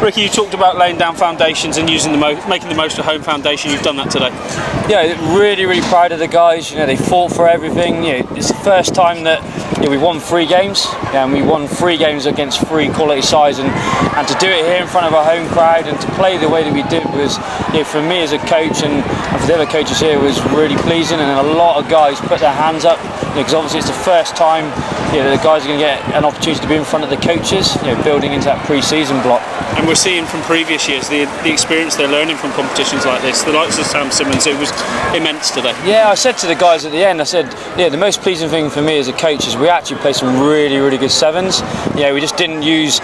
Ricky, you talked about laying down foundations and making the most of home foundation. You've done that today. Yeah, really, really proud of the guys. They fought for everything. It's the first time that we won 3 games, and we won 3 games against 3 quality sides, and to do it here in front of our home crowd and to play the way that we did was, for me as a coach and for the other coaches here, was really pleasing. And a lot of guys put their hands up, because obviously it's the first time the guys are going to get an opportunity to be in front of the coaches, building into that pre-season block. And we're seeing from previous years the experience they're learning from competitions like this. The likes of Sam Simmons, it was immense today. Yeah, I said to the guys at the end, I said, the most pleasing thing for me as a coach is we actually played some really, really good 7's. We just didn't use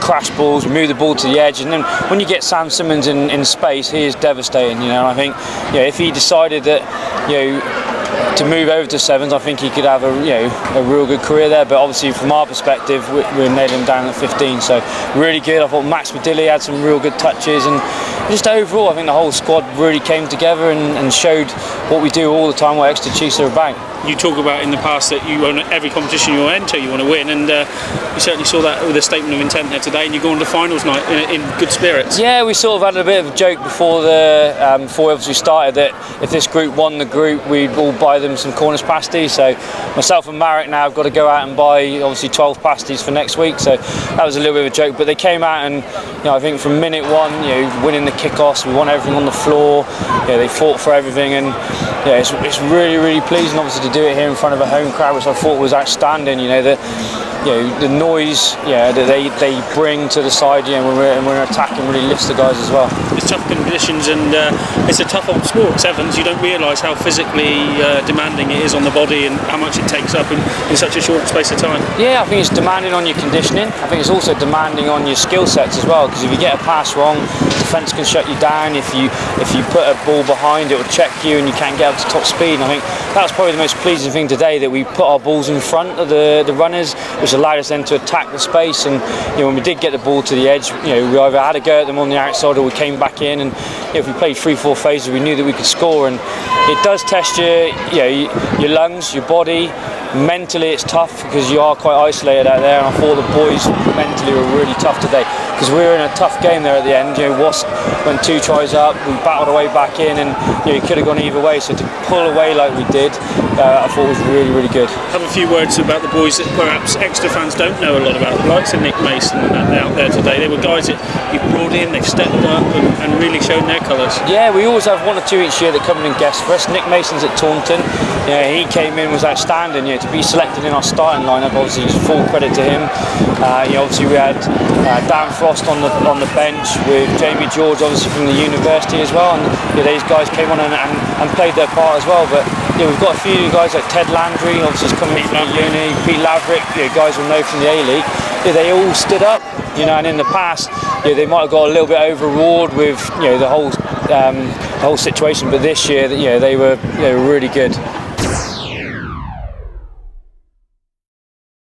crash balls, move the ball to the edge, and then when you get Sam Simmons in space, he is devastating. I think if he decided that to move over to 7's, I think he could have a real good career there. But obviously, from our perspective, we're nailing him down at 15. So really good. I thought Max Badilli had some real good touches, and just overall, I think the whole squad really came together and showed what we do all the time, what Exeter Chiefs are about. You talk about in the past that you own every competition you enter, you want to win, and you certainly saw that with a statement of intent there today. And you go on to finals night in good spirits. Yeah, we sort of had a bit of a joke before before we obviously started that if this group won the group, we'd all buy them some Cornish pasties. So myself and Marek now have got to go out and buy obviously 12 pasties for next week. So that was a little bit of a joke, but they came out and I think from minute 1, winning the kickoffs, we won everything on the floor. They fought for everything, and it's really, really pleasing obviously to do it here in front of a home crowd, which I thought was outstanding. The noise that they bring to the side when we're attacking really lifts the guys as well. It's tough conditions, and it's a tough old sport, 7's. You don't realise how physically demanding it is on the body and how much it takes up in such a short space of time. Yeah, I think it's demanding on your conditioning. I think it's also demanding on your skill sets as well, because if you get a pass wrong, defence can shut you down. If you put a ball behind, it will check you and you can't get up to top speed. And I think that was probably the most pleasing thing today, that we put our balls in front of the runners, which allowed us then to attack the space. And when we did get the ball to the edge, we either had a go at them on the outside or we came back in. And if we played 3-4 phases, we knew that we could score. And it does test your lungs, your body. Mentally it's tough because you are quite isolated out there, and I thought the boys mentally were really tough today because we were in a tough game there at the end. Wasp went 2 tries up, we battled our way back in, and it could have gone either way. So to pull away like we did, I thought was really, really good. Have a few words about the boys that perhaps Exeter fans don't know a lot about, the likes of Nick Mason and out there today. They were guys that you've brought in, they've stepped up and really shown their colours. Yeah, we always have 1 or 2 each year that come in and guest for us. Nick Mason's at Taunton. He came in, was outstanding. To be selected in our starting lineup, obviously, is full credit to him. Obviously, we had Dan Frost on the bench with Jamie George, obviously from the university as well, and these guys came on and played their part as well. But we've got a few guys like Ted Landry, obviously is coming from the uni, Pete Laverick, guys we'll know from the A-League. They all stood up, and in the past, they might have got a little bit overawed with the whole situation, but this year, they were really good.